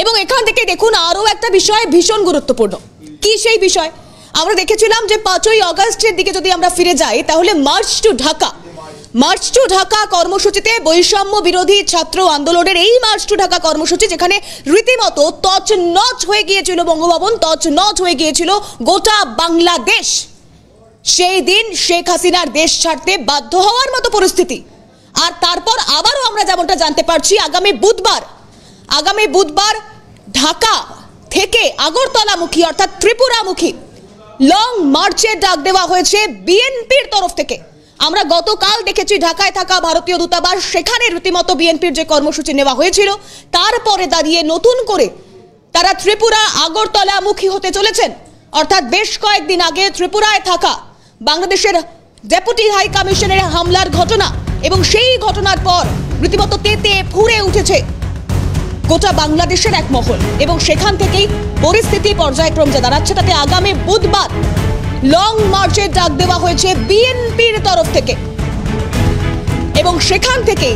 এবং এখান থেকে দেখুন আরো একটা বিষয় ভীষণ গুরুত্বপূর্ণ। কি সেই বিষয়? আমরা দেখেছিলাম যে 5ই আগস্টের দিকে যদি আমরা ফিরে যাই তাহলে মার্চ টু ঢাকা কর্মসূচিতে বৈষম্য বিরোধী ছাত্র আন্দোলনের এই মার্চ টু ঢাকা কর্মসূচি, যেখানে রীতিমতো তছনছ হয়ে গিয়েছিল বঙ্গভবন, তছনছ হয়ে গিয়েছিল গোটা বাংলাদেশ। সেই দিন শেখ হাসিনার দেশ ছাড়তে বাধ্য হওয়ার মতো পরিস্থিতি। আর তারপর আবারও আমরা যেমনটা জানতে পারছি আগামী বুধবার ঢাকা থেকে আগরতলামুখী অর্থাৎ ত্রিপুরামুখী লং মার্চের ডাক দেওয়া হয়েছে বিএনপির তরফ থেকে। আমরা গতকাল দেখেছি ঢাকায় থাকা ভারতীয় দূতাবাস, সেখানে রীতিমতো বিএনপির যে কর্মসূচি নেওয়া হয়েছিল তারপরে দাঁড়িয়ে নতুন করে তারা ত্রিপুরা আগরতলামুখী হতে চলেছেন। অর্থাৎ বেশ কয়েকদিন আগে ত্রিপুরায় থাকা বাংলাদেশের ডেপুটি হাই কমিশনের হামলার ঘটনা এবং সেই ঘটনার পর রীতিমতো তেতে ফুঁড়ে উঠেছে গোটা বাংলাদেশের এক মহল এবং সেখান থেকেই পরিস্থিতি পর্যায়ক্রমে দাঁড়াচ্ছে। তাতে আগামী বুধবার লং মার্চের ডাক দেওয়া হয়েছে বিএনপির তরফ থেকে এবং সেখান থেকে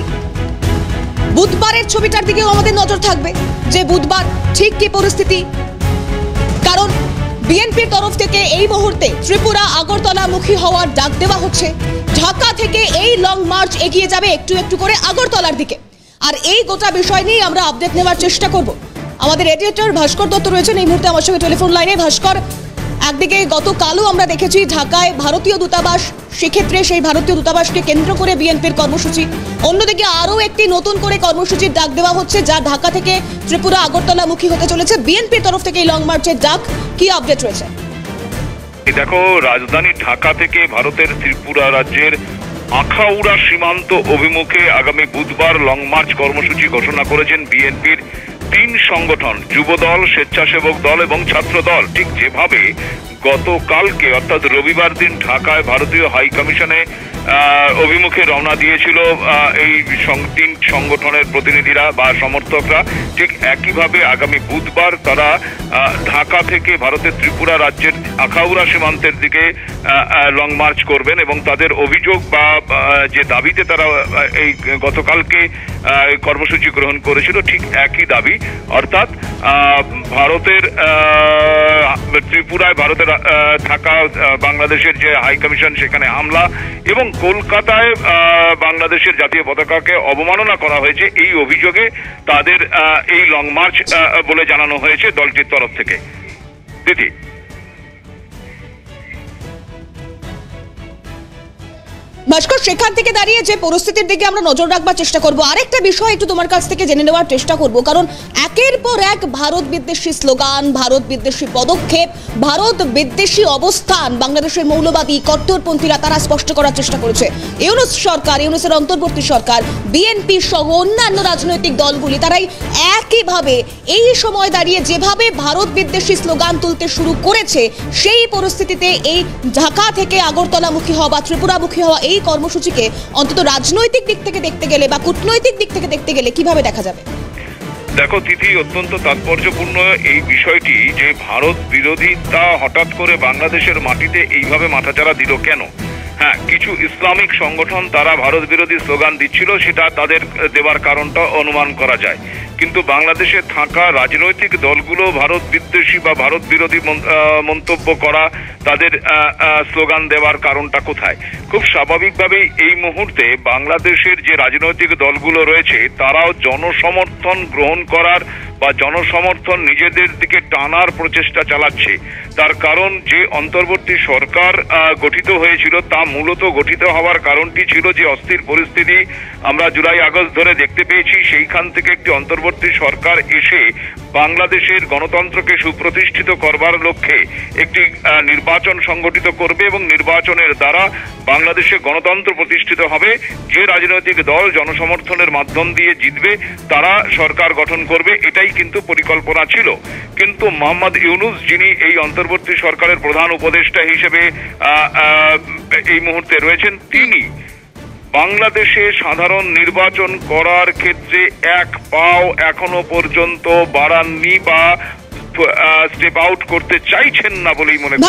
বুধবারের ছবিটার দিকেও আমাদের নজর থাকবে যে বুধবার ঠিক কি পরিস্থিতি। কারণ বিএনপির তরফ থেকে এই মুহূর্তে ত্রিপুরা আগরতলামুখী হওয়ার ডাক দেওয়া হচ্ছে। ঢাকা থেকে এই লং মার্চ এগিয়ে যাবে একটু একটু করে আগরতলার দিকে। আর এই গোটা বিষয় নিয়ে আমরা আপডেট নেওয়ার চেষ্টা করব। আমাদের এডিটর ভাস্কর দত্ত রয়েছেন এই মুহূর্তে আমার সঙ্গে টেলিফোন লাইনে। ভাস্কর, একদিকে গতকালও আমরা দেখেছি ঢাকায় ভারতীয় দূতাবাস, সেক্ষেত্রে সেই ভারতীয় দূতাবাসকে কেন্দ্র করে বিএনপির কর্মসূচি, অন্যদিকে আরও একটি নতুন করে কর্মসূচির ডাক দেওয়া হচ্ছে যা ঢাকা থেকে ত্রিপুরা আগরতলামুখী হতে চলেছে। বিএনপির তরফ থেকে এই লং মার্চের ডাক, কি আপডেট রয়েছে? দেখো, রাজধানী ঢাকা থেকে ভারতের ত্রিপুরা রাজ্যের আখাউড়া সীমান্ত অভিমুখে আগামী বুধবার লং মার্চ কর্মসূচি ঘোষণা করেছেন বিএনপির 3 সংগঠন, যুবদল, স্বেচ্ছাসেবক দল এবং ছাত্র দল। ঠিক যেভাবে গতকালকে অর্থাৎ রবিবার দিন ঢাকায় ভারতীয় হাই কমিশনে অভিমুখে রওনা দিয়েছিল এই 3 সংগঠনের প্রতিনিধিরা বা সমর্থকরা, ঠিক একইভাবে আগামী বুধবার তারা ঢাকা থেকে ভারতের ত্রিপুরা রাজ্যের আখাউড়া সীমান্তের দিকে লং মার্চ করবেন এবং তাদের অভিযোগ বা যে দাবিতে তারা এই গতকালকে কর্মসূচি গ্রহণ করেছিল ঠিক একই দাবি, অর্থাৎ ভারতের ত্রিপুরায় ভারতের থাকা বাংলাদেশের যে হাই কমিশন সেখানে হামলা এবং কলকাতায় বাংলাদেশের জাতীয় পতাকাকে অবমাননা করা হয়েছে, এই অভিযোগে তাদের এই লং মার্চ বলে জানানো হয়েছে দলটির তরফ থেকে। দিদি, ভাস্কর, সেখান থেকে দাঁড়িয়ে যে পরিস্থিতির দিকে আমরা নজর রাখবার চেষ্টা করব। আরেকটা বিষয় একটু তোমার কাছ থেকে জেনে নেওয়ার চেষ্টা করব, কারণ একের পর এক ভারত বিদ্বেষী স্লোগান, ভারত বিদ্বেষী পদক্ষেপ, ভারত বিদ্বেষী অবস্থান বাংলাদেশের মৌলবাদী কট্টরপন্থীরা তারা স্পষ্ট করার চেষ্টা করেছে। ইউনূস সরকার, ইউনূসের অন্তর্বর্তী সরকার, বিএনপি সহ অন্যান্য রাজনৈতিক দলগুলি তারাই একইভাবে এই সময় দাঁড়িয়ে যেভাবে ভারত বিদ্বেষী স্লোগান তুলতে শুরু করেছে, সেই পরিস্থিতিতে এই ঢাকা থেকে আগরতলামুখী হওয়া বা ত্রিপুরামুখী হওয়া এই কর্মসূচিকে অন্তত রাজনৈতিক দিক থেকে দেখতে গেলে বা কূটনৈতিক দিক থেকে দেখতে গেলে কিভাবে দেখা যাবে? দেখো তিথি, অত্যন্ত তাৎপর্যপূর্ণ এই বিষয়টি যে ভারত বিরোধিতা হঠাৎ করে বাংলাদেশের মাটিতে এইভাবে মাথাচাড়া দিল কেন। হ্যাঁ, কিছু ইসলামিক সংগঠন তারা ভারত বিরোধী স্লোগান দিচ্ছিল, সেটা তাদের দেওয়ার কারণটা অনুমান করা যায়, কিন্তু বাংলাদেশে থাকা রাজনৈতিক দলগুলো ভারত বিদ্বেষী বা ভারত বিরোধী মন্তব্য করা, তাদের স্লোগান দেওয়ার কারণটা কোথায়? খুব স্বাভাবিকভাবেই এই মুহূর্তে বাংলাদেশের যে রাজনৈতিক দলগুলো রয়েছে তারাও জনসমর্থন গ্রহণ করার বা জনসমর্থন নিজেদের দিকে টানার প্রচেষ্টা চালাচ্ছে। তার কারণ যে অন্তর্বর্তী সরকার গঠিত হয়েছিল তা মূলত গঠিত হওয়ার কারণটি ছিল যে অস্থির পরিস্থিতি আমরা জুলাই আগস্ট ধরে দেখতে পেয়েছি। সেইখান থেকে একটি অন্তর্বর্তী সরকার এসে বাংলাদেশের গণতন্ত্রকে সুপ্রতিষ্ঠিত করবার লক্ষ্যে একটি নির্বাচন সংগঠিত করবে এবং নির্বাচনের দ্বারা বাংলাদেশে গণতন্ত্র প্রতিষ্ঠিত হবে। যে রাজনৈতিক দল জনসমর্থনের মাধ্যম দিয়ে জিতবে তারা সরকার গঠন করবে, এটাই কিন্তু পরিকল্পনা ছিল। কিন্তু মোহাম্মদ ইউনূস, যিনি এই অন্তর্বর্তী সরকারের প্রধান উপদেষ্টা হিসেবে এই মুহূর্তে রয়েছেন, তিনি বাংলাদেশে সাধারণ নির্বাচন করার ক্ষেত্রে এক পাও এখনো পর্যন্ত বাড়াননি বা স্টেপ আউট করতে চাইছেন না বলেই মনে করছেন।